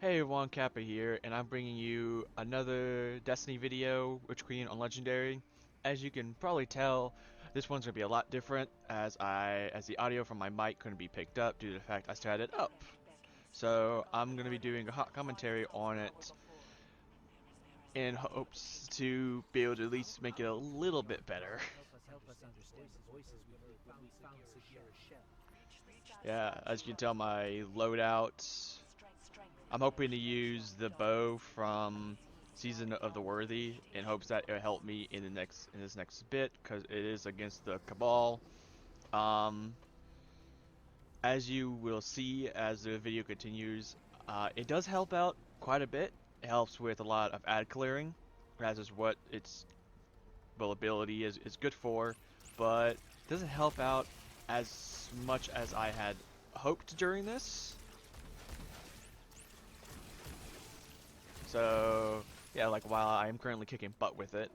Hey everyone, Kappa here, and I'm bringing you another Destiny video, Witch Queen on Legendary. As you can probably tell, this one's gonna be a lot different, as the audio from my mic couldn't be picked up due to the fact I started it up. So I'm gonna be doing a hot commentary on it in hopes to be able to at least make it a little bit better. Yeah, as you can tell, my loadout. I'm hoping to use the bow from Season of the Worthy in hopes that it'll help me in this next bit because it is against the Cabal. Um, as you will see as the video continues, it does help out quite a bit. It helps with a lot of ad clearing, as is what its ability is good for, but it doesn't help out as much as I had hoped during this. So yeah, like while I am currently kicking butt with it,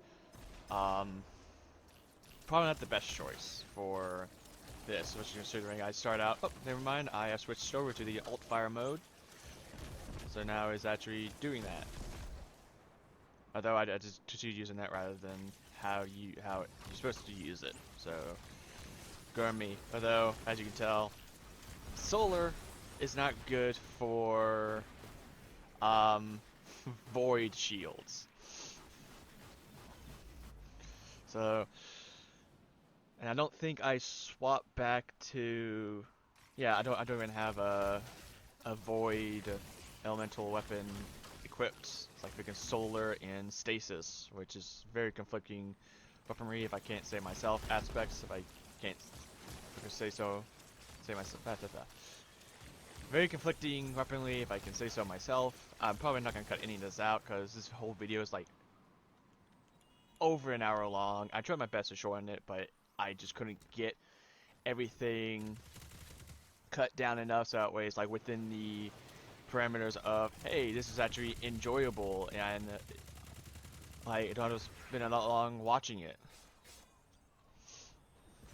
um, probably not the best choice for this, which considering I start out. Oh, never mind. I have switched over to the alt fire mode, so now it's actually doing that. Although I just choose using that rather than how you're supposed to use it. So go on me. Although as you can tell, solar is not good for um void shields. So, and I don't think I swap back to. Yeah, I don't even have a void elemental weapon equipped. It's like freaking solar and stasis, which is very conflicting weaponry if I can't say myself. Aspects if I can't say so. Say myself. Very conflicting weaponry if I can say so myself. I'm probably not gonna cut any of this out because this whole video is like over an hour long. I tried my best to shorten it, but I just couldn't get everything cut down enough so that way it's like within the parameters of, hey, this is actually enjoyable and like it has been a lot long watching it.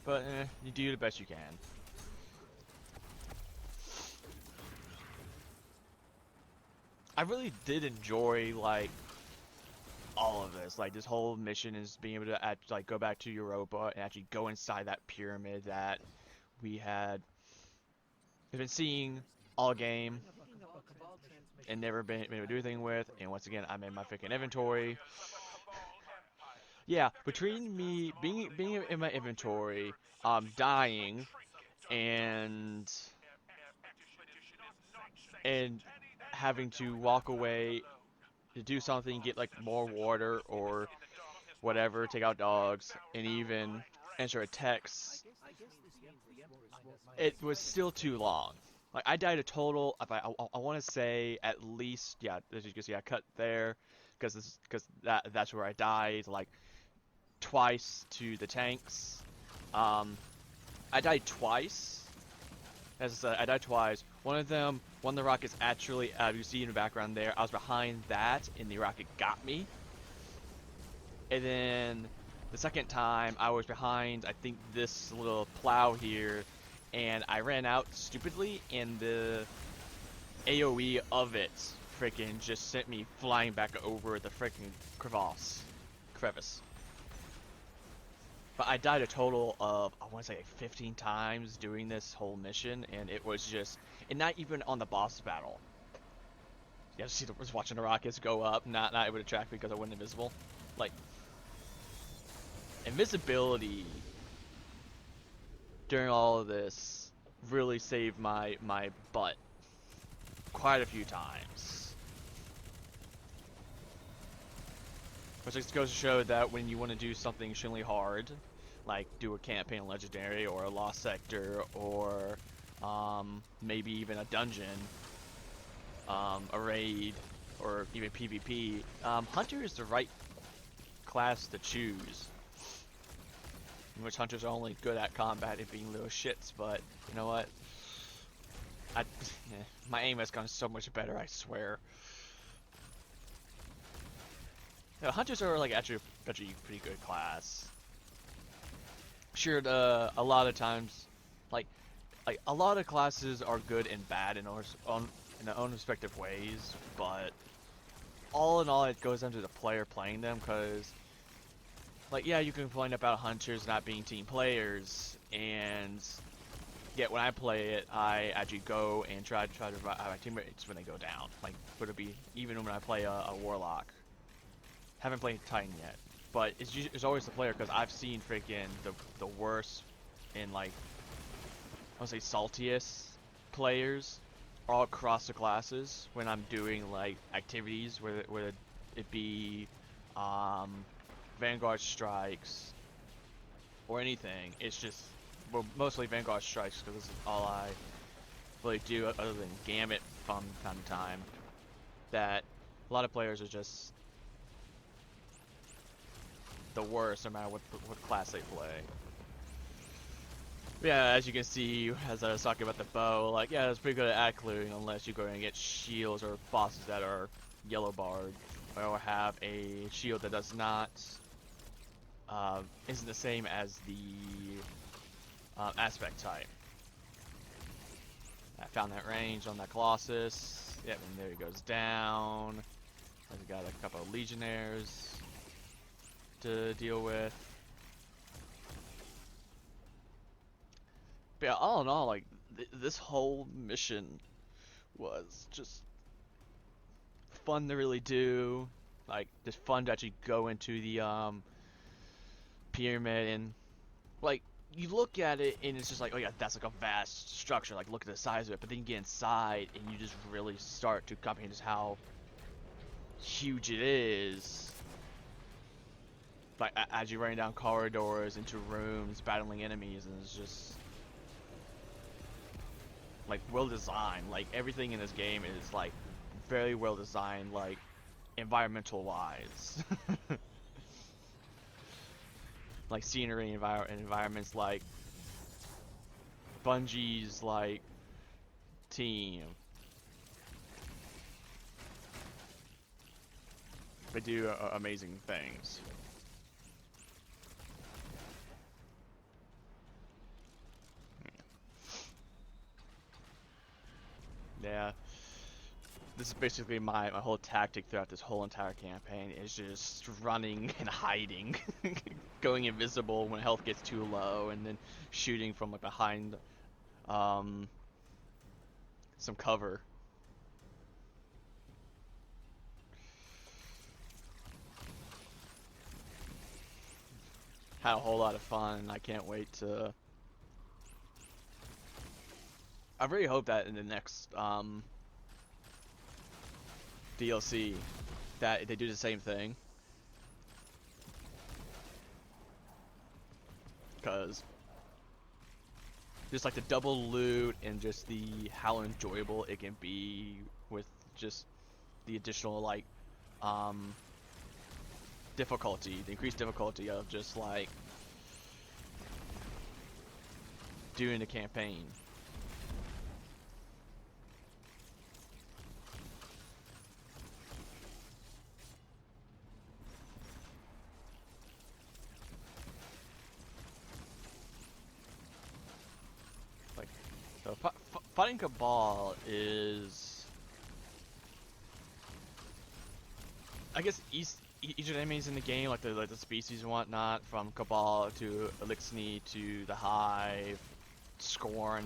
But you do the best you can. I really did enjoy like all of this. Like this whole mission is being able to like go back to Europa and actually go inside that pyramid that we had been seeing all game and never been able to do anything with. And once again, I'm in my freaking inventory. Yeah, between me being in my inventory, dying, and and having to walk away to do something, get like more water or whatever, take out dogs, and even answer a text, it was still too long. Like I died a total of I want to say at least, yeah, as you can see I cut there because that's where I died like twice to the tanks. Um, I died twice. As I said, I died twice. One of them, one of the rockets actually, you see in the background there, I was behind that, and the rocket got me. And then the second time, I was behind, I think, this little plow here, and I ran out stupidly, and the AoE of it freaking just sent me flying back over the freaking crevice. But I died a total of, I want to say like 15 times doing this whole mission, and it was just, and not even on the boss battle. Yeah, see, was watching the rockets go up, not able to track because I went invisible. Like, invisibility during all of this really saved my butt quite a few times. Which just goes to show that when you want to do something extremely hard, like do a campaign legendary or a lost sector or maybe even a dungeon, a raid, or even PvP, Hunter is the right class to choose. In which Hunters are only good at combat and being little shits, but you know what? My aim has gone so much better, I swear. Yeah, Hunters are like actually pretty good class. Sure, a lot of times, like a lot of classes are good and bad in on in their own respective ways, but all in all, it goes down to the player playing them, because, like, yeah, you can complain about hunters not being team players, and yet when I play it, I actually go and try to revive my teammates when they go down. Like, would it be even when I play a warlock? Haven't played Titan yet, but it's always the player, because I've seen freaking the worst in, like, I would say saltiest players all across the classes when I'm doing like activities, whether it be um, Vanguard strikes or anything. It's just, well, mostly Vanguard strikes, because this is all I really do other than Gambit from time to time. That a lot of players are just the worst no matter what class they play. Yeah, as you can see, as I was talking about the bow, like, yeah, it's pretty good at ad-clearing unless you go and get shields or bosses that are yellow barred, or have a shield that does not, isn't the same as the aspect type. I found that range on that Colossus. Yep, and there he goes down. I've got a couple of Legionnaires to deal with. But yeah, all in all, like, this whole mission was just fun to really do. Like, just fun to actually go into the pyramid, and like, you look at it and it's just like, oh yeah, that's like a vast structure. Like, look at the size of it. But then you get inside and you just really start to comprehend just how huge it is. Like, as you're running down corridors into rooms, battling enemies, and it's just like well designed. Like, everything in this game is like very well designed, like environmental wise. Like scenery, environments, like Bungie's like team. They do amazing things. Yeah. This is basically my whole tactic throughout this whole entire campaign, is just running and hiding. Going invisible when health gets too low, and then shooting from like behind um, some cover. Had a whole lot of fun. I can't wait to... I really hope that in the next DLC that they do the same thing. Because just like the double loot and just the how enjoyable it can be with just the additional like difficulty, the increased difficulty of just like doing the campaign. Like, so fighting Cabal is, I guess, each of the enemies in the game, like the species and whatnot, from Cabal to Elixni to the Hive, Scorn,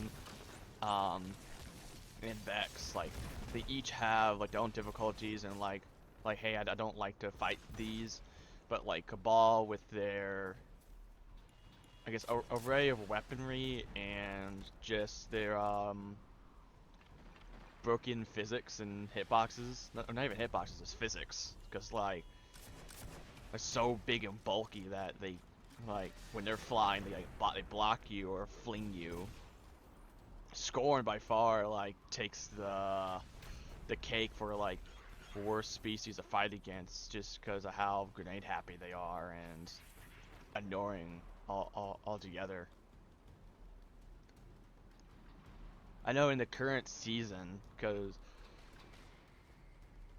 and Vex, like they each have like their own difficulties, and like hey, I don't like to fight these, but like Cabal with their, I guess, array of weaponry and just their broken physics and hitboxes, not even hitboxes, it's physics, because like they're so big and bulky that they, like, when they're flying, they block you or fling you. Scorn by far like takes the cake for like worst species to fight against, just because of how grenade happy they are and annoying altogether. I know in the current season, because,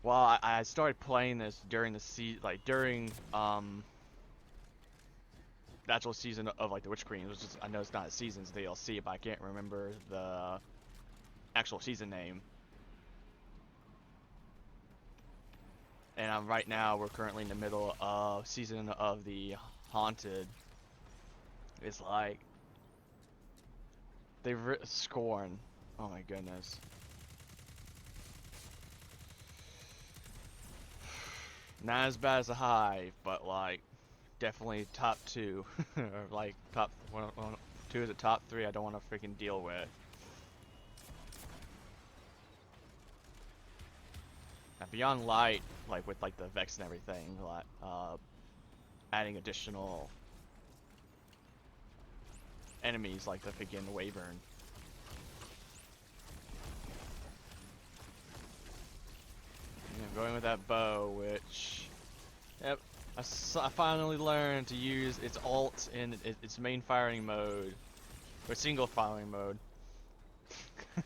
well, I started playing this during the during the actual season of like the Witch Queen. It was just, I know it's not a season's DLC, but I can't remember the actual season name. and right now we're currently in the middle of season of the Haunted. It's like Scorn. Oh my goodness. Not as bad as the Hive, but like definitely top two, or like top two is the top three. I don't want to freaking deal with. Now, Beyond Light, like with like the Vex and everything, like adding additional enemies like the freaking Wyvern. I'm going with that bow, which, yep, I finally learned to use its alt in its main firing mode, or single firing mode,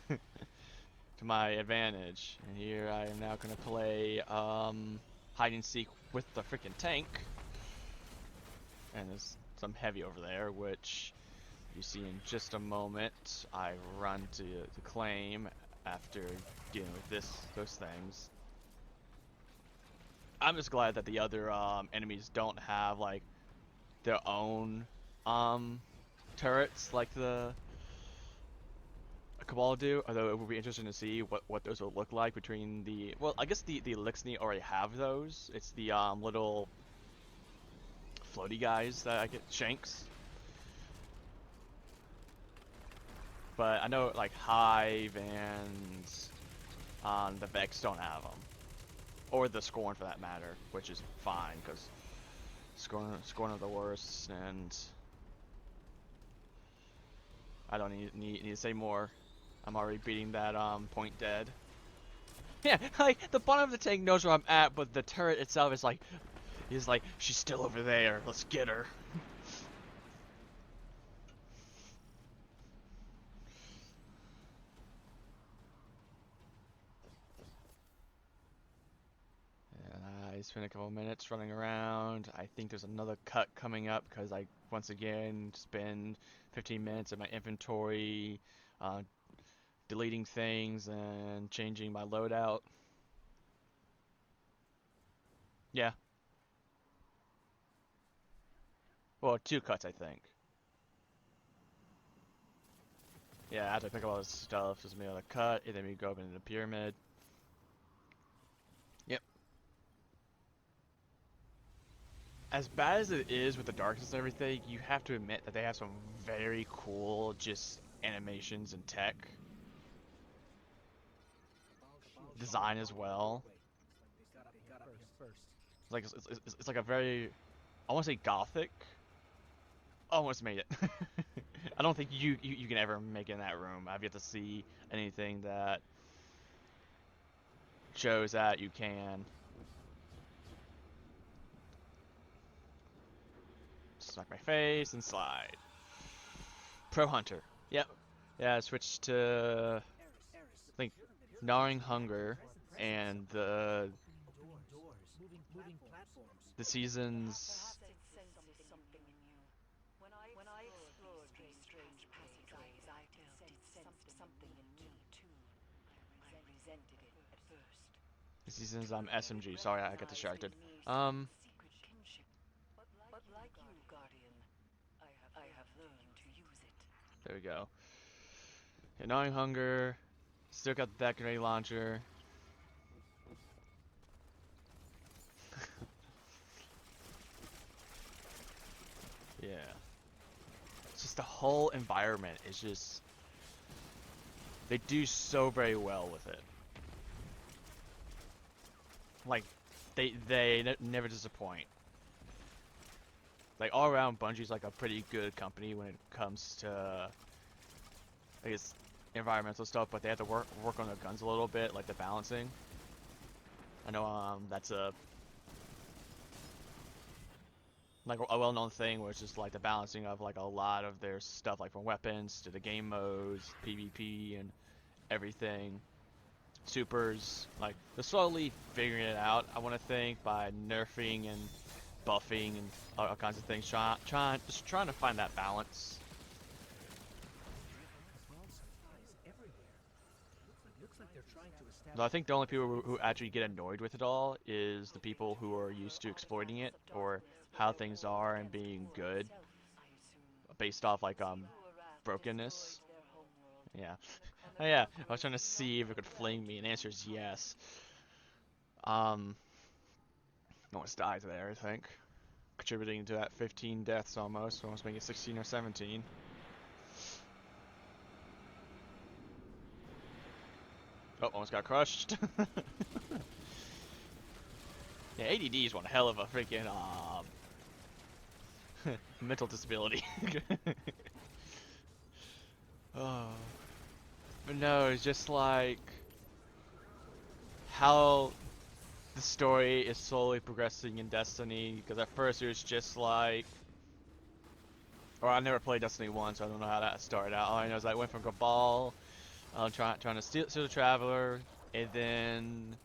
to my advantage. And here I am now going to play hide and seek with the freaking tank, and there's some heavy over there, which you see in just a moment. I run to claim after dealing with those things. I'm just glad that the other enemies don't have like their own turrets like the Cabal do, although it would be interesting to see what those will look like between the, well, I guess the Elixni already have those. It's the little floaty guys that I get, Shanks. But I know like Hive and the Vex don't have them. Or the Scorn for that matter, which is fine, because Scorn are the worst, and I don't need to say more. I'm already beating that point dead. Yeah, like the bottom of the tank knows where I'm at, but the turret itself is like she's still over there. Let's get her. I spent a couple minutes running around. I think there's another cut coming up because I once again spend 15 minutes in my inventory, deleting things and changing my loadout. Yeah. Well, 2 cuts, I think. Yeah, after I pick up all this stuff, there's another cut, and then we go up into the pyramid. Yep. As bad as it is with the darkness and everything, you have to admit that they have some very cool just animations and tech. Design as well. It's like a very, I want to say gothic. Almost made it. I don't think you can ever make it in that room. I've yet to see anything that shows that you can. Smack my face and slide. Pro Hunter. Yep. Yeah, I switched to I think Gnawing Hunger and the seasons. The seasons SMG. Sorry, I got distracted. There we go. Yeah, Gnawing Hunger. Still got that grenade launcher. Yeah. It's just the whole environment is just, they do so very well with it. Like, they never disappoint. Like, all around, Bungie's like a pretty good company when it comes to, I guess, environmental stuff, but they have to work on their guns a little bit, like the balancing. I know that's a well-known thing where it's just like the balancing of like a lot of their stuff, like from weapons to the game modes, PvP and everything. Supers, like they're slowly figuring it out, I want to think, by nerfing and buffing and all kinds of things, just trying to find that balance. I think the only people who actually get annoyed with it all is the people who are used to exploiting it or how things are and being good based off like brokenness. Yeah. Oh yeah, I was trying to see if it could fling me, and the answer is yes. Um, Almost died there, I think, contributing to that 15 deaths almost making it 16 or 17. Oh, almost got crushed. Yeah, ADD is one hell of a freaking mental disability. Oh, but no, it's just like how the story is slowly progressing in Destiny. Because at first it was just like, or I never played Destiny 1, so I don't know how that started out. All I know is I went from Cabal, trying to steal the Traveler, and then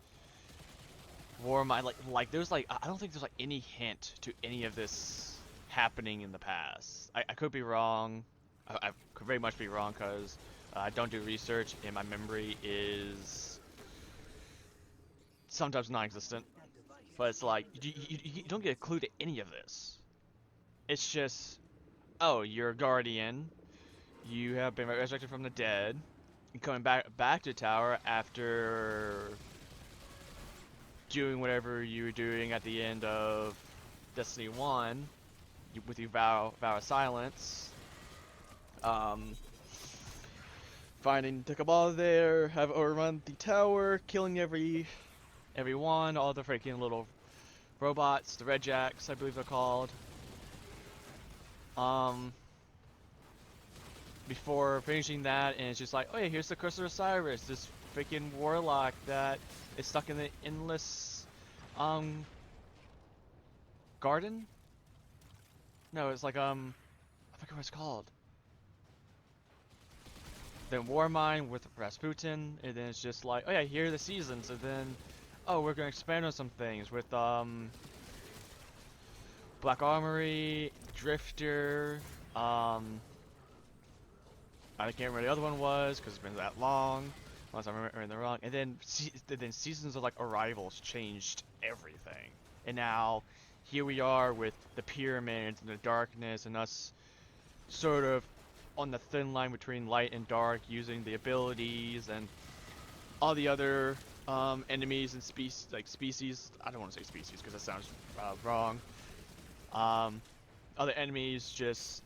War my like there's like I don't think there's like any hint to any of this happening in the past. I could be wrong. I could very much be wrong because I don't do research and my memory is sometimes non-existent. But it's like you don't get a clue to any of this. It's just, oh, you're a guardian. You have been resurrected from the dead. And coming back to the tower after doing whatever you were doing at the end of Destiny 1 with your vow of silence. Um, Finding the Cabal there, have overrun the tower, killing everyone, all the freaking little robots, the Red Jacks, I believe they're called. Um, Before finishing that, and it's just like, oh yeah, here's the Curse of Osiris, this freaking warlock that is stuck in the endless, garden? No, it's like, I forget what it's called. Then War Mine with Rasputin, and then it's just like, oh yeah, here are the seasons, and then, oh, we're gonna expand on some things with, Black Armory, Drifter, I can't remember the other one was, because it's been that long, unless I'm remembering the wrong, and then Seasons of, like, Arrivals changed everything. And now, here we are with the pyramids and the darkness, and us sort of on the thin line between light and dark, using the abilities and all the other enemies and species. I don't want to say species because that sounds wrong. Other enemies just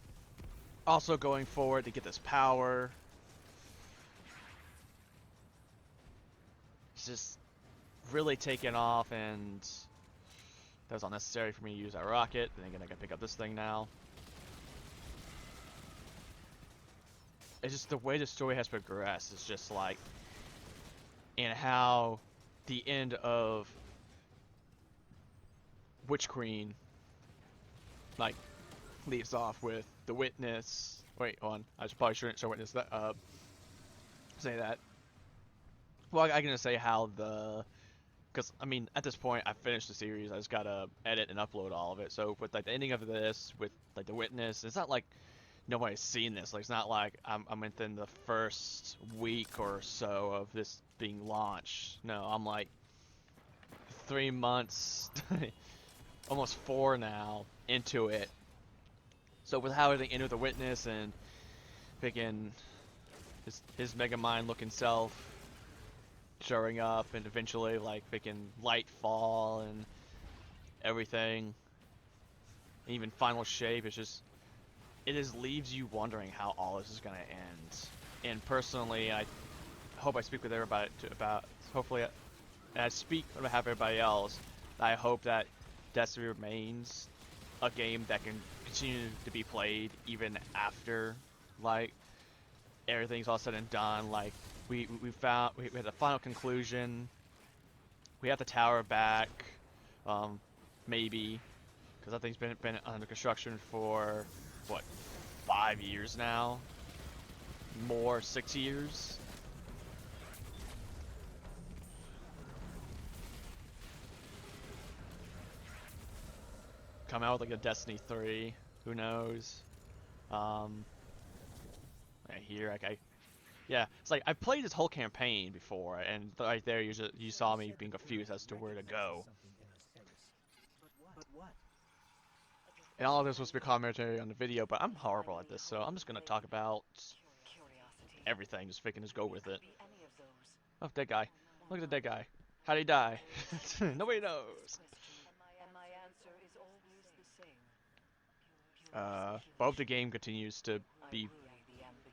also going forward to get this power. It's just really taken off, and that was unnecessary for me to use that rocket. Then again, I can pick up this thing now. It's just the way the story has progressed. It's just like, and how the end of Witch Queen, like, leaves off with the witness. Wait, hold on. Probably shouldn't show witness that. Say that. Well, I can just say how the, because I mean, at this point, I finished the series. I just gotta edit and upload all of it. So with like the ending of this, with like the witness, it's not like nobody's seen this. Like, it's not like I'm within the first week or so of this being launched. No, I'm like 3 months, almost 4 now into it. So with how they enter the witness and picking his Mega Mind looking self showing up, and eventually like picking Lightfall and everything, and even Final Shape, it's just, it just leaves you wondering how all this is gonna end. And personally, I hope I speak with everybody about, hopefully, and I speak on behalf of everybody else, I hope that Destiny remains a game that can continue to be played even after, like, everything's all said and done. Like, we had a final conclusion. We have the tower back, maybe, because that thing's been under construction for what, 5 years now, more, 6 years. Come out with like a Destiny 3, who knows? Right here, like Yeah, it's like I played this whole campaign before, and right there you saw me being confused as to where to go. And all of this was to be commentary on the video, but I'm horrible at this, so I'm just gonna talk about everything. Just freaking just go with it. Oh, dead guy. Look at the dead guy. How'd he die? Nobody knows. But I hope the game continues to be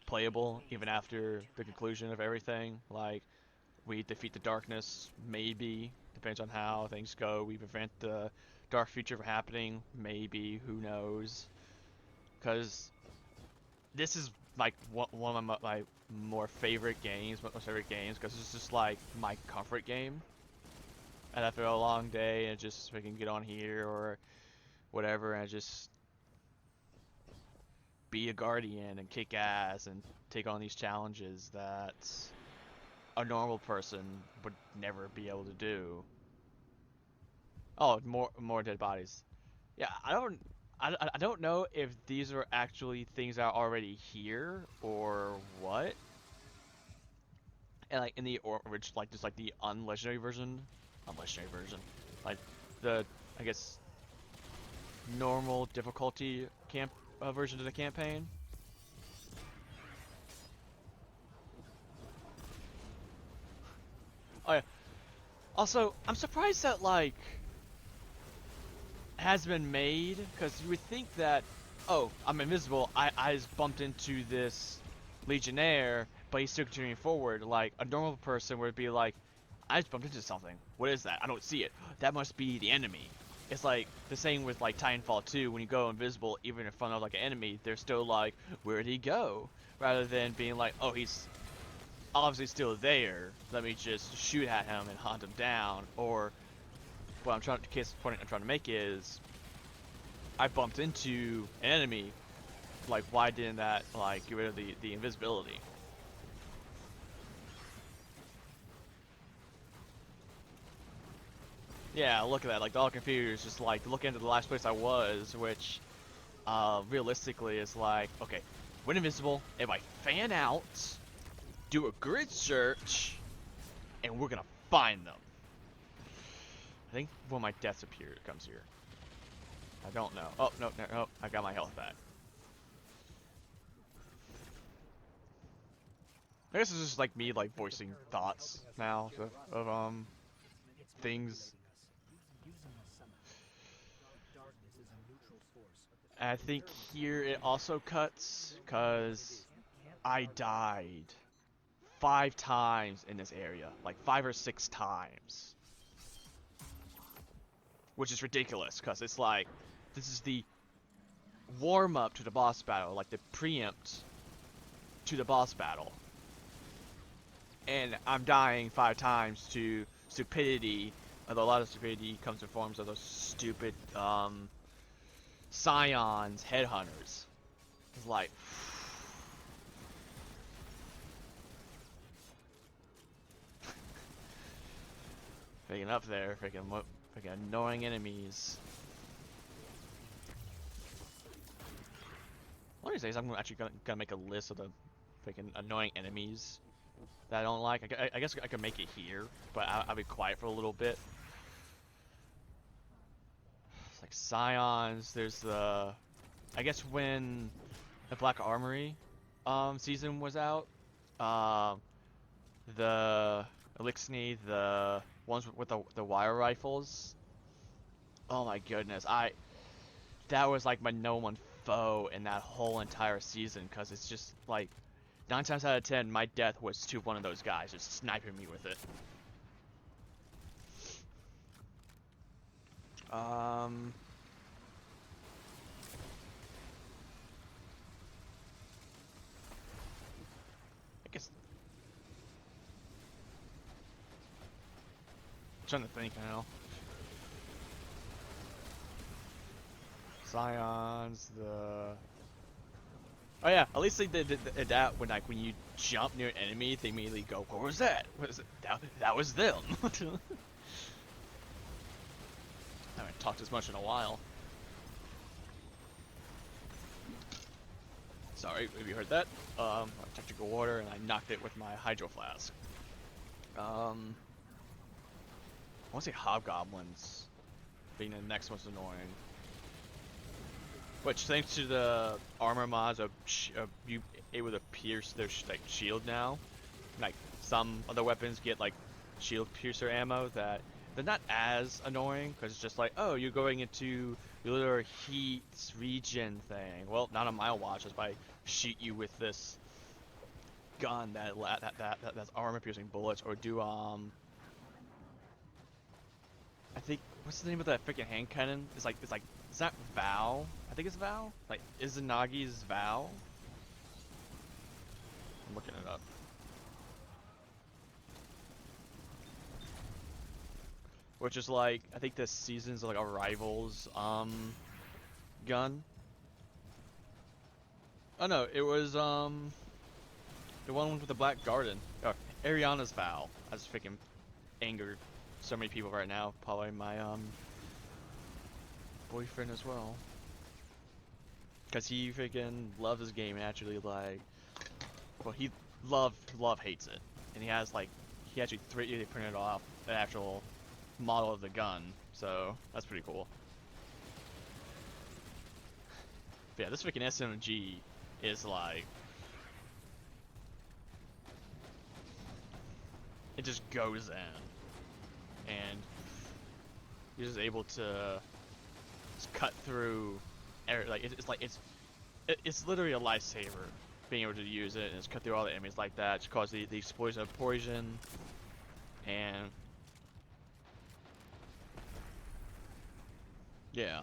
playable even after the conclusion of everything. Like, we defeat the darkness, maybe. Depends on how things go. We prevent the dark future from happening, maybe. Who knows? Because this is like one of my more favorite games, most favorite games, because it's just like my comfort game. And after a long day, and just we can get on here or whatever, and just be a guardian and kick ass and take on these challenges that a normal person would never be able to do. Oh, more dead bodies. Yeah, I don't know if these are actually things that are already here or what. And like in the original, like just like the unlegendary version, like the I guess normal difficulty version of the campaign. Oh yeah. Also, I'm surprised that like has been made because you would think that, oh, I'm invisible. I just bumped into this legionnaire, but he's still continuing forward. Like a normal person would be like, I just bumped into something. What is that? I don't see it. That must be the enemy. It's like the same with like Titanfall 2. When you go invisible, even in front of like an enemy, they're still like, where'd he go? Rather than being like, oh, he's obviously still there. Let me just shoot at him and hunt him down. Or what I'm trying, the case point I'm trying to make is, I bumped into an enemy. Like, why didn't that like get rid of the invisibility? Yeah, look at that. Like, all confused. Just like looking into the last place I was, which realistically is like, okay, when invisible, if I fan out, do a grid search, and we're gonna find them. I think when my deaths appear, it comes here. I don't know. Oh, no, no, no. I got my health back. I guess it's just like me, like, voicing thoughts now of things. And I think here it also cuts, because I died 5 times in this area. Like, 5 or 6 times. Which is ridiculous, because it's like, this is the warm-up to the boss battle, like the preempt to the boss battle. And I'm dying 5 times to stupidity, although a lot of stupidity comes in forms of those stupid, Scions headhunters. It's like... Freaking up there, freaking annoying enemies. One of these days, I'm actually gonna make a list of the freaking annoying enemies that I don't like. I guess I could make it here, but I'll be quiet for a little bit. It's like Scions. There's the, I guess when the Black Armory season was out, the Elixni, the ones with the wire rifles. Oh my goodness, that was like my no one foe in that whole entire season, because it's just like 9 times out of 10 my death was to one of those guys just sniping me with it. I guess I'm trying to think now. Scions, the... Oh yeah, at least they did that when like when you jump near an enemy, they immediately go, "What was that? What was it? That was them." I haven't talked as much in a while. Sorry if you heard that. Technical water, and I knocked it with my hydro flask. I want to say hobgoblins being the next most annoying. Which, thanks to the armor mods, of you able to pierce their like shield now. Like some other weapons get like shield piercer ammo that they're not as annoying because it's just like, oh, you're going into your little heat regen thing. Well, not on my watch. Just by shoot you with this gun that's armor piercing bullets, or do I think what's the name of that freaking hand cannon? It's like is that Val? I think it's Val. Like Izanagi's Val. I'm looking it up. Which is like I think the seasons like a rivals gun. Oh no, it was the one with the black garden. Oh, Ariana's Val. I just freaking angered so many people right now. Probably my boyfriend as well. Cause he freaking loves this game and actually like, well he love hates it, and he has like he actually 3D printed off the actual model of the gun, so that's pretty cool. But yeah, this freaking SMG is like, it just goes in, and you're just able to just cut through, like it's literally a lifesaver being able to use it and just cut through all the enemies like that, just cause the explosion of poison, and yeah.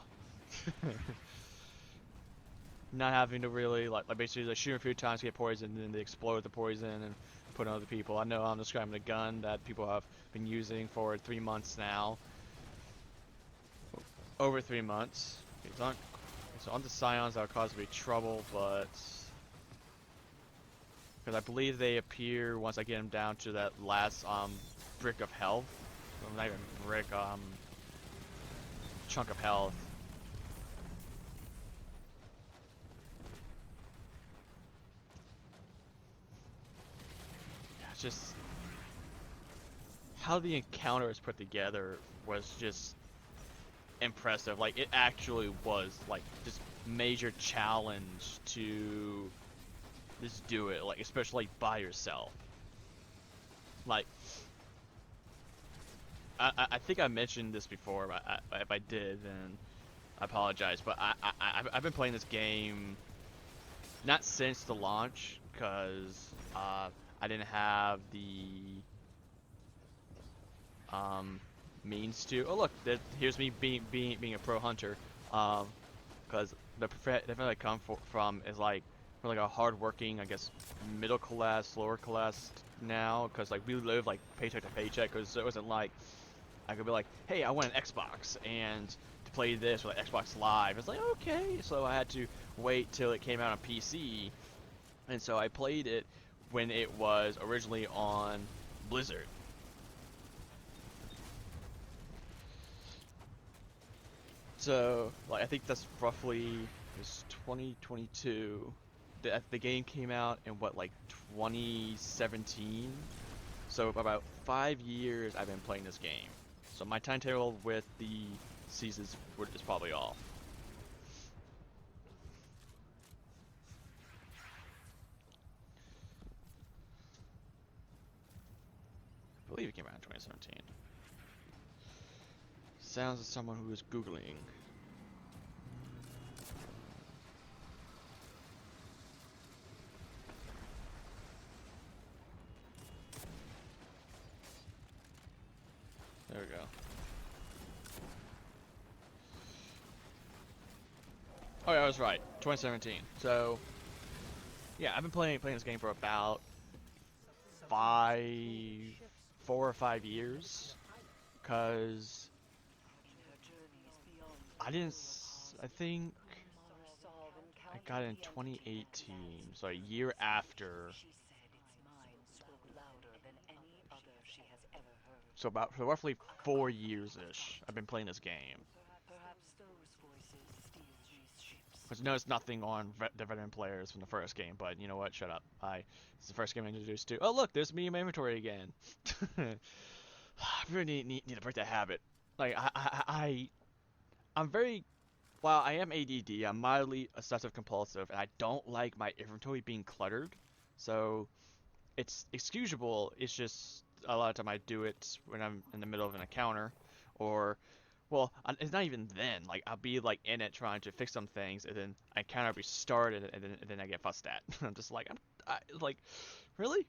Not having to really like basically like shoot a few times to get poison, and then they explode the poison and put on other people. I know I'm describing a gun that people have been using for 3 months now. Over 3 months. It's on the scions that will cause me trouble, but because I believe they appear once I get them down to that last brick of health. Well, not even brick, chunk of health. Yeah, it's just how the encounter is put together was just impressive. Like it actually was like this major challenge to just do it, like especially like, by yourself. Like I think I mentioned this before, but if I did, then I apologize. But I've been playing this game not since the launch, because I didn't have the means to. Oh look, here's me being a pro hunter. Because the profession I come from is like for like a hardworking, I guess, middle class, lower class now. Because like we live like paycheck to paycheck. Because it wasn't like I could be like, hey, I want an Xbox and to play this with like Xbox Live. It's like okay, so I had to wait till it came out on PC, and so I played it when it was originally on Blizzard. So, like, I think that's roughly it's 2022. The game came out in what, like 2017. So about 5 years I've been playing this game. So my timetable with the seasons is probably off. I believe it came out in 2017. Sounds like someone who is Googling. There we go. Oh yeah, I was right. 2017. So yeah, I've been playing this game for about 4 or 5 years, cause I didn't. I think I got it in 2018, so a year after. So about for roughly 4 years ish, I've been playing this game. Which no, it's nothing on the veteran players from the first game, but you know what? Shut up. It's the first game I introduced to. Oh look, there's me in my inventory again. I really need to break that habit. Like I'm very while I am ADD, I'm mildly obsessive compulsive, and I don't like my inventory being cluttered. So it's excusable. It's just a lot of time I do it when I'm in the middle of an encounter, or well, it's not even then. Like I'll be like in it trying to fix some things, and then I kind of restart it, and then I get fussed at. I'm just like like really?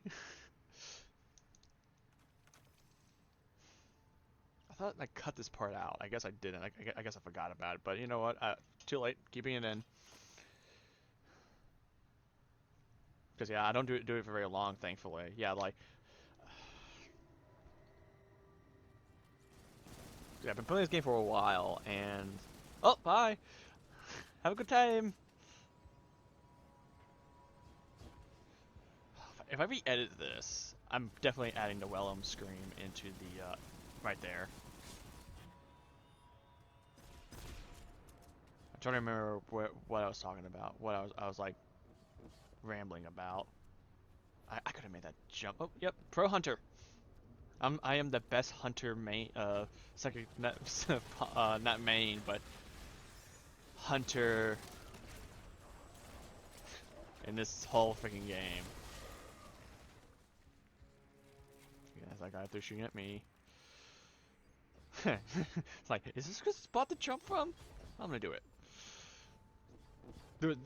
I thought I cut this part out. I guess I didn't. I guess I forgot about it. But you know what? Too late. Keeping it in. Because yeah, I don't do it for very long, thankfully. Yeah, like yeah, I've been playing this game for a while, and oh, bye. Have a good time. If I re-edit this, I'm definitely adding the Wellum scream into the right there. I'm trying to remember what I was talking about. What I was like rambling about. I could have made that jump. Oh, yep, pro hunter. I am the best hunter main second not not main but hunter in this whole freaking game. Yeah, that guy threw shooting at me. It's like, is this a good spot to jump from? I'm gonna do it.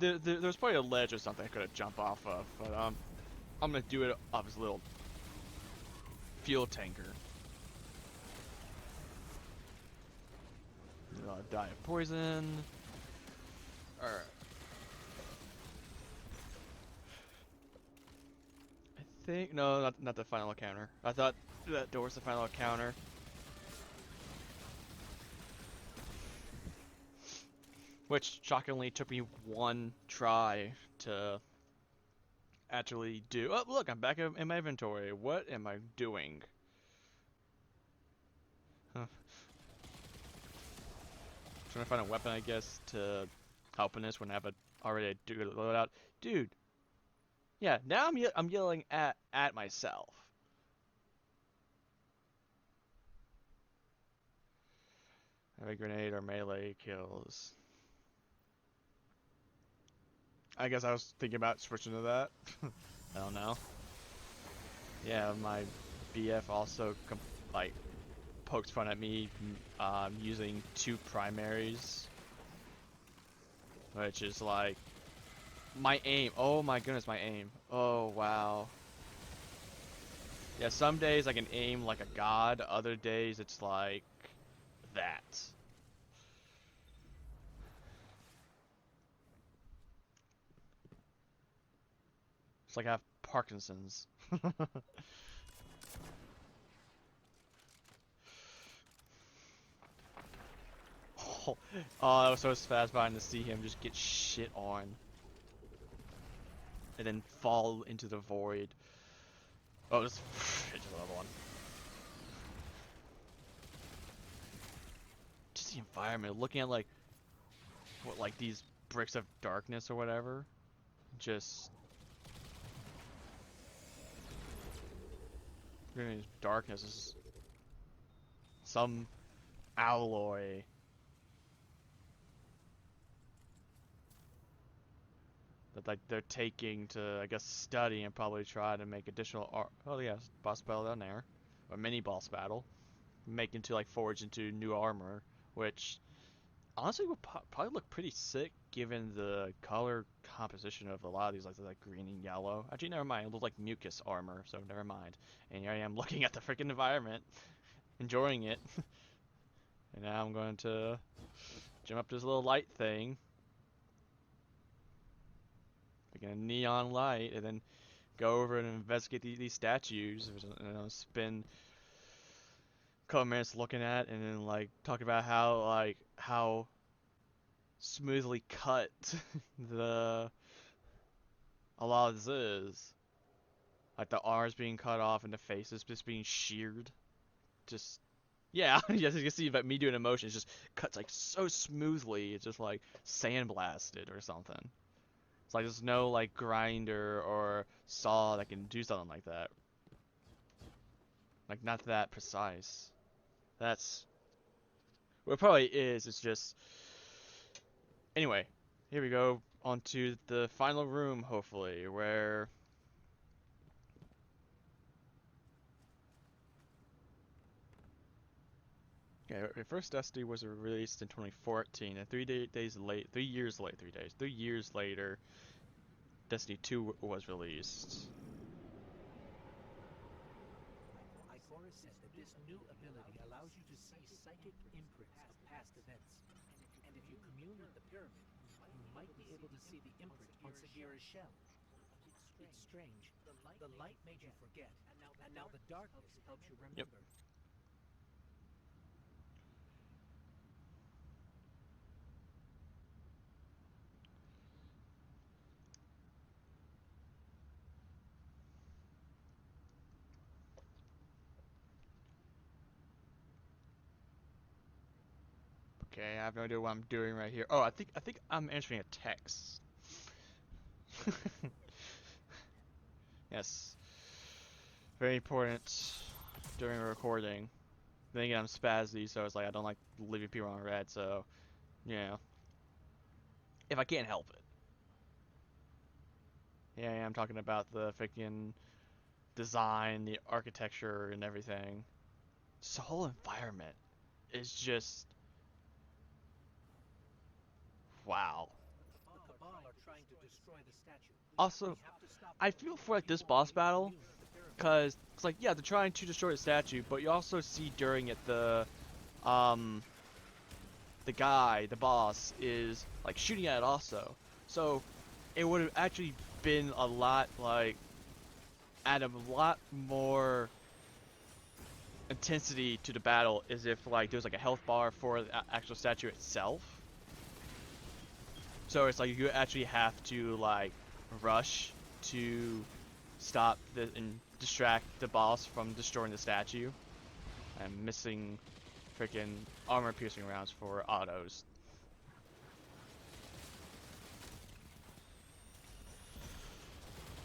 There's probably a ledge or something I could have jumped off of, but I'm gonna do it off his little fuel tanker. Die of poison. Alright. I think no, not the final encounter. I thought that door was the final encounter. Which shockingly took me one try to actually do. Oh, look, I'm back in my inventory. What am I doing? Huh. Trying to find a weapon, I guess, to help in this when I have already a loadout. Dude, yeah, now I'm yelling at myself. Have a grenade or melee kills. I guess I was thinking about switching to that. I don't know. Yeah, my BF also like pokes fun at me using two primaries, which is like my aim. Oh my goodness, my aim. Oh wow. Yeah, some days I can aim like a god. Other days it's like that. It's like I have Parkinson's. Oh, that was so satisfying to see him just get shit on. And then fall into the void. Oh, just just another one. Just the environment, looking at like what like these bricks of darkness or whatever. Just darkness is some alloy that like they're taking to I guess study and probably try to make additional art. Oh yeah, boss battle down there, a mini boss battle, make into like forge into new armor, which honestly would probably look pretty sick given the color composition of a lot of these, like green and yellow. Actually, never mind. It looks like mucus armor, so never mind. And here I am looking at the freaking environment, enjoying it. And now I'm going to jump up to this little light thing, like a neon light, and then go over and investigate these statues. You know, spend a couple minutes looking at, and then like talk about how smoothly cut the a lot of this is. Like the arms being cut off and the faces just being sheared. Just Yeah, yes, you can see that me doing a motion, it just cuts like so smoothly. It's just like sandblasted or something. It's like there's no like grinder or saw that can do something like that. Like not that precise. That's what it probably is. It's just anyway. Here we go onto the final room, hopefully, where yeah, first Destiny was released in 2014, and 3 years later, Destiny 2 was released. Igora said that this new ability allows you to see psychic imprints of past events. And if you commune with the pyramid, you might be able to see the imprint on Sagira's shell. It's strange. The light made you forget, and now the darkness helps you Yep. remember. Okay, I have no idea what I'm doing right here. Oh, I think I'm answering a text. Yes, very important during a recording. Then again, I'm spazzy, so it's like I don't like leaving people on red. So yeah, if I can't help it. Yeah, I'm talking about the freaking design, the architecture, and everything. This whole environment is just wow. The Cabal are trying to destroy the statue. We Also, have to stop I them feel for before like this people boss begin to battle, commune with the pyramid. cause it's like yeah, they're trying to destroy the statue, but you also see during it um the guy, the boss, is like shooting at it also. So it would have actually been a lot like add a lot more intensity to the battle as if like there's like a health bar for the actual statue itself. So it's like you actually have to like rush to stop the and distract the boss from destroying the statue and missing freaking armor piercing rounds for autos.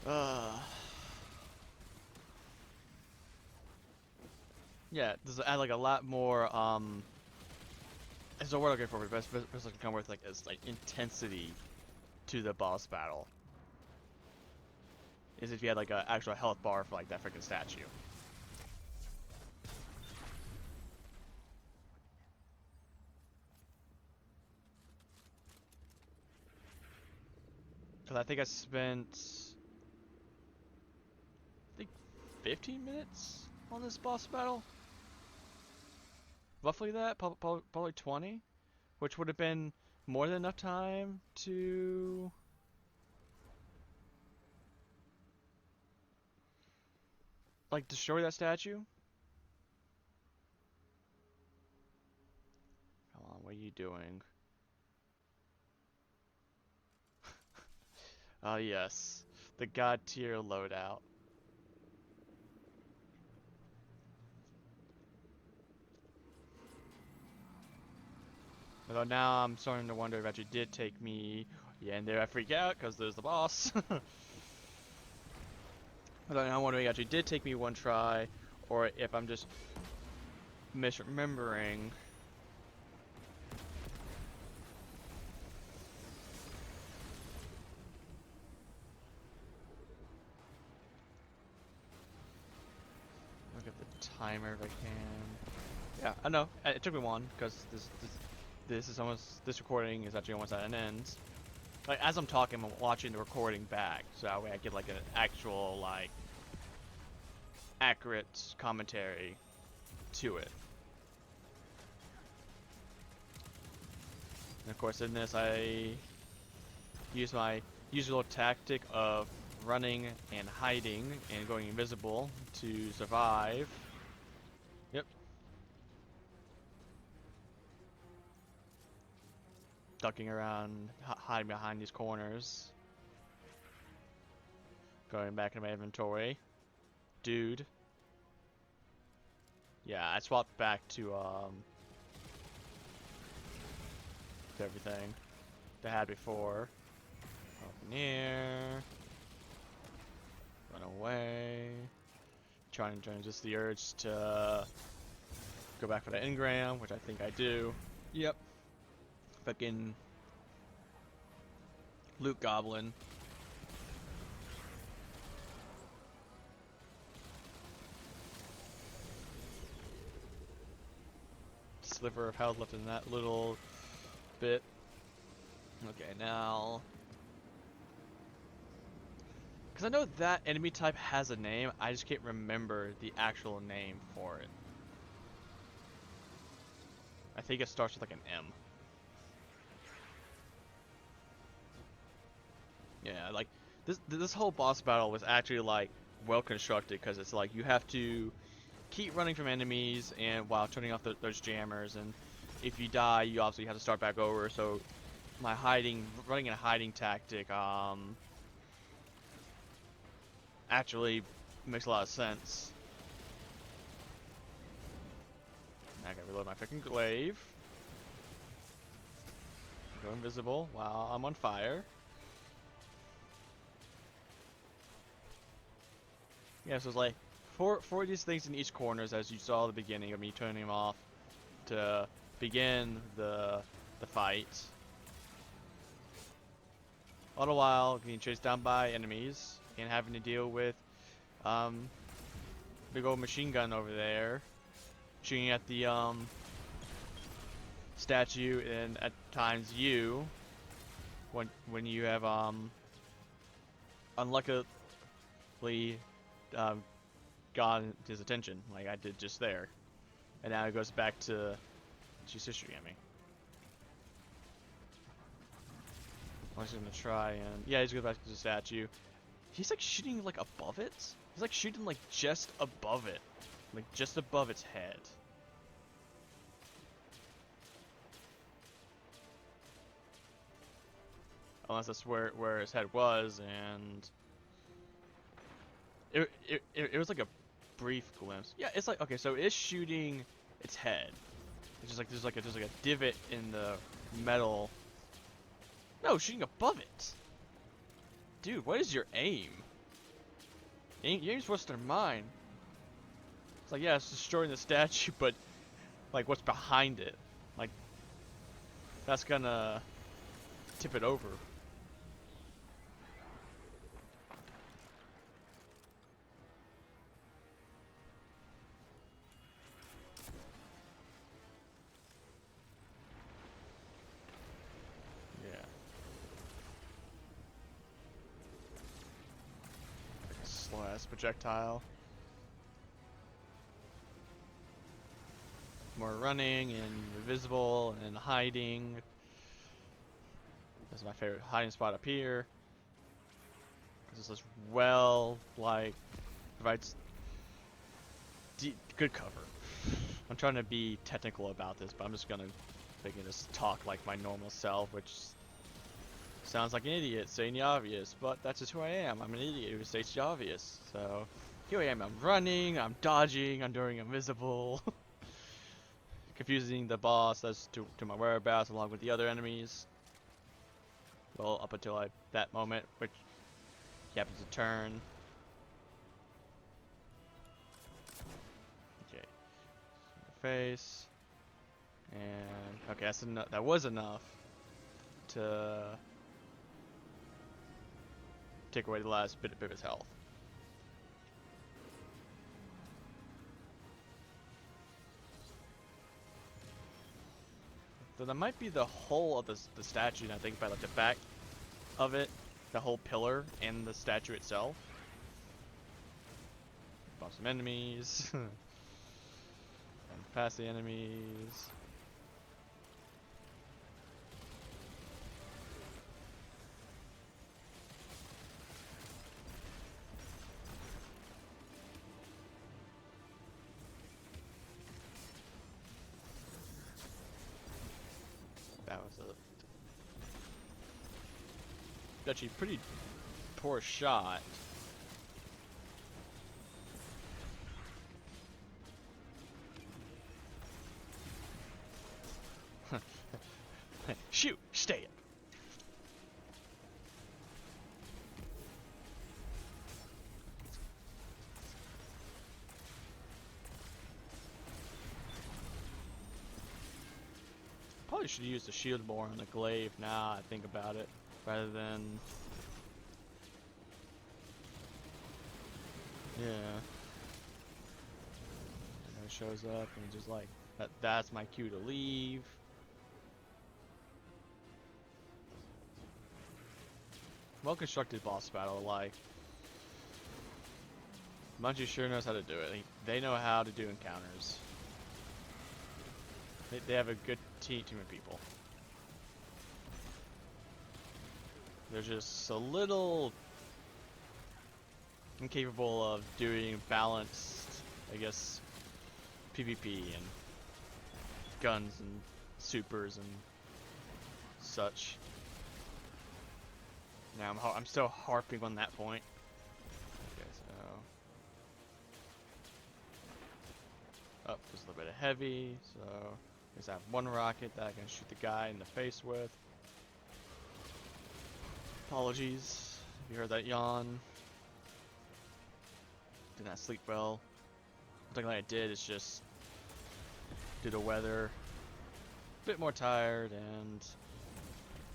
Uh yeah, does add like a lot more it's a word I'm looking for, but best I can come with like is like intensity to the boss battle. Is if you had like an actual health bar for like that freaking statue. Cause I think I spent I think 15 minutes on this boss battle. Roughly that, probably 20, which would have been more than enough time to like destroy that statue. Come on, what are you doing? Oh yes, the god tier loadout. Although now I'm starting to wonder if it actually did take me. Yeah, and there I freak out because there's the boss. Although now I'm wondering if it actually did take me one try, or if I'm just misremembering. Look at the timer if I can. Yeah, I know. It took me one because this is almost this recording is actually almost at an end. Like as I'm talking, I'm watching the recording back, so that way I get like an actual like accurate commentary to it. And of course, in this, I use my usual tactic of running and hiding and going invisible to survive. Yep. Ducking around, hiding behind these corners. Going back into my inventory. Dude. Yeah, I swapped back to everything that I had before. Up near. Run away. Trying to resist the urge to go back for the engram, which I think I do. Yep. Fucking Loot Goblin. Sliver of health left in that little bit. Okay, now. Because I know that enemy type has a name, I just can't remember the actual name for it. I think it starts with like an M. Yeah, like this whole boss battle was actually like well constructed because it's like you have to keep running from enemies and while turning off those jammers, and if you die, you obviously have to start back over. So my running a hiding tactic, actually makes a lot of sense. I gotta reload my freaking glaive. Go invisible while I'm on fire. Yeah, so it's like four of these things in each corners, as you saw at the beginning of me turning them off to begin the fight. All the while getting chased down by enemies and having to deal with big old machine gun over there shooting at the statue, and at times you when you have unluckily um, gotten his attention like I did just there, and now it goes back to she's sister jamming. I'm just gonna try and yeah, he's going back to the statue. He's like shooting like above it. He's like shooting like just above it, like just above its head. Unless that's where his head was, and it was like a brief glimpse. Yeah, it's like okay, so it's shooting its head. It's just like there's like a divot in the metal. No, shooting above it. Dude, what is your aim? Your aim's worse than mine. It's like yeah, it's destroying the statue, but like what's behind it? Like that's gonna tip it over. Yeah. Slow ass projectile. More running and invisible and hiding. This is my favorite hiding spot up here. This is well, like, provides good cover. I'm trying to be technical about this, but I'm just gonna just talk like my normal self, which sounds like an idiot saying the obvious, but that's just who I am. I'm an idiot who states the obvious. So here I am. I'm running, I'm dodging, I'm doing invisible, confusing the boss as to my whereabouts along with the other enemies. Well, up until that moment, which he happens to turn. Okay, face, and okay, that's enough. That was enough to take away the last bit of his health. So that might be the whole of the statue. And I think by like the back of it, the whole pillar and the statue itself. Bump some enemies. And past the enemies. That was actually pretty poor shot. Shoot! Stay it! Probably should use the shield more on the glaive now I think about it, rather than... Yeah. And it shows up and just like, that's my cue to leave. Well constructed boss battle, like... Bungie sure knows how to do it. They know how to do encounters. They have a good team of people. They're just a little incapable of doing balanced, I guess, PvP and guns and supers and such. Now I'm still harping on that point. Okay, so up just a little bit of heavy. So I guess I have one rocket that I can shoot the guy in the face with. Apologies if you heard that yawn. Did not sleep well. One thing that I did is just due to weather, a bit more tired and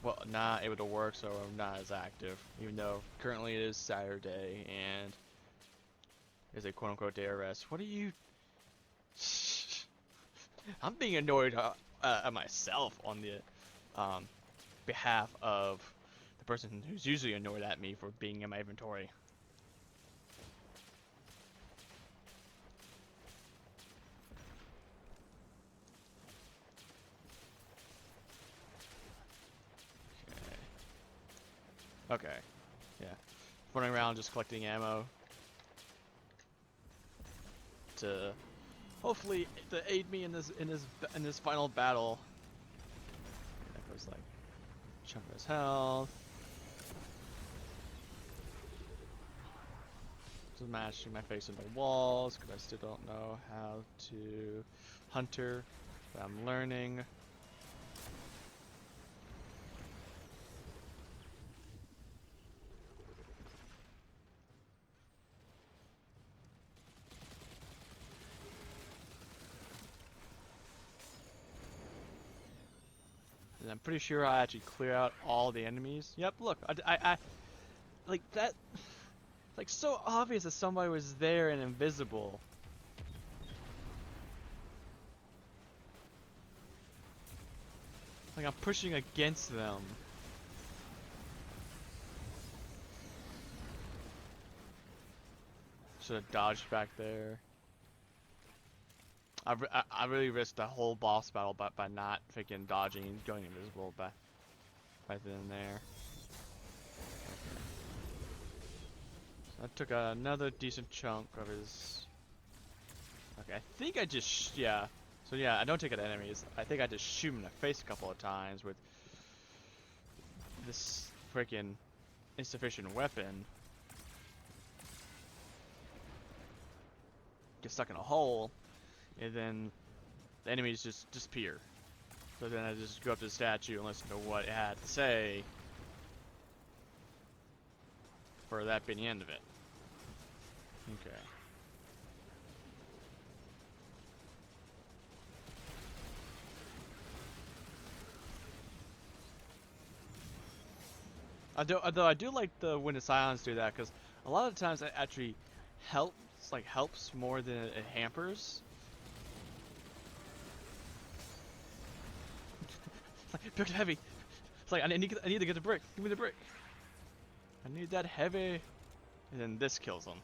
well, not able to work, so I'm not as active. Even though currently it is Saturday and is a quote-unquote day of rest. What are you? I'm being annoyed at myself on the behalf of the person who's usually annoyed at me for being in my inventory. Okay. Yeah. Running around just collecting ammo to hopefully to aid me in this final battle. That goes like chunk of his health. Just mashing my face into walls because I still don't know how to hunter, but I'm learning. And I'm pretty sure I actually clear out all the enemies. Yep, look, I like that. Like so obvious that somebody was there and invisible. Like I'm pushing against them. Should have dodged back there. I really risked the whole boss battle by not freaking dodging and going invisible by right then and there. So I took another decent chunk of his. Okay, I think I just yeah. So yeah, I don't take out enemies. I think I just shoot him in the face a couple of times with this freaking insufficient weapon. Get stuck in a hole, and then the enemies just disappear. So then I just go up to the statue and listen to what it had to say. For that being the end of it. Okay. Although I do like the when the Scions do that, because a lot of times it actually helps more than it hampers. It's like, pick it heavy. It's like I need to get the brick. Give me the brick. I need that heavy. And then this kills them.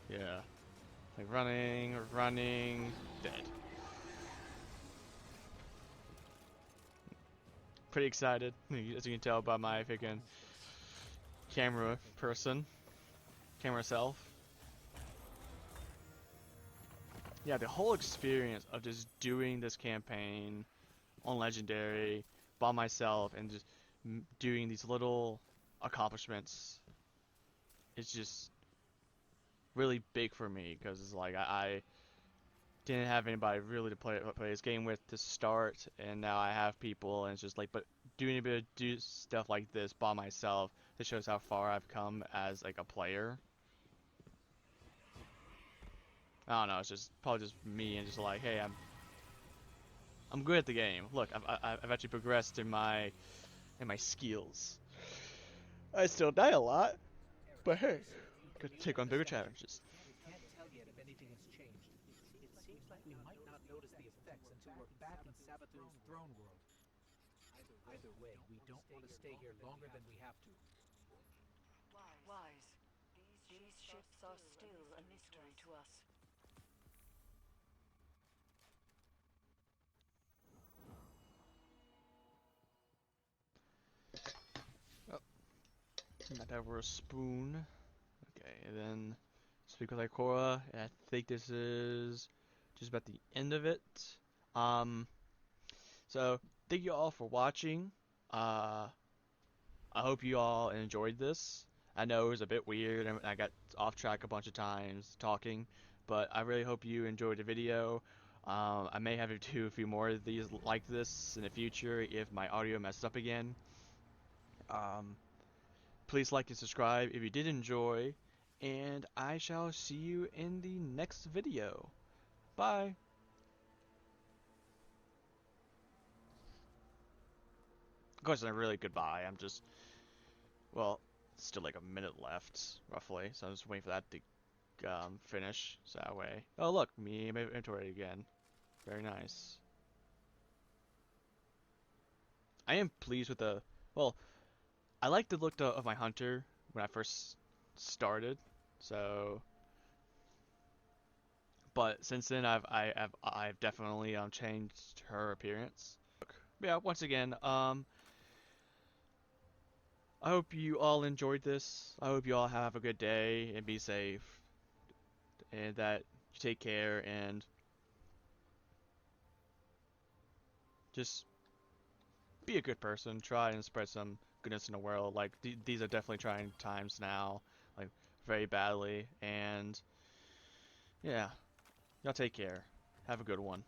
Yeah. Like running, dead. Pretty excited, as you can tell by my freaking camera self. Yeah, the whole experience of just doing this campaign on Legendary by myself and just doing these little accomplishments is just really big for me because it's like didn't have anybody really to play this game with to start, and now I have people, and it's just like, but doing a bit of do stuff like this by myself, this shows how far I've come as like a player. I don't know, it's just probably just me and just like, hey, I'm good at the game. Look, I've actually progressed in my skills. I still die a lot, but hey, You could commune take in on the bigger center. challenges. We can't tell yet if anything has changed. It seems like we might not notice the effects until we're back in Sabathur's throne world. Either way, we don't want to stay here longer than we have to. Wise. These ships are still a mystery to us. Oh, might have a spoon. Okay, and then speak with Ikora, and I think this is just about the end of it. Um, so thank you all for watching. Uh, I hope you all enjoyed this. I know it was a bit weird and I got off track a bunch of times talking, but I really hope you enjoyed the video. I may have to do a few more of these like this in the future if my audio messes up again. Um, Please like and subscribe if you did enjoy, and I shall see you in the next video. Bye! Of course, a really goodbye. I'm just, well, still like a minute left, roughly, so I'm just waiting for that to finish, so that way. Oh look, me and my inventory again. Very nice. I am pleased with the, well, I like the look of my hunter when I first started, so, but since then I've definitely changed her appearance. Yeah, once again, I hope you all enjoyed this. I hope you all have a good day and be safe, and that you take care and just be a good person. Try and spread some goodness in the world. Like these are definitely trying times now, like very badly. And yeah, y'all take care. Have a good one.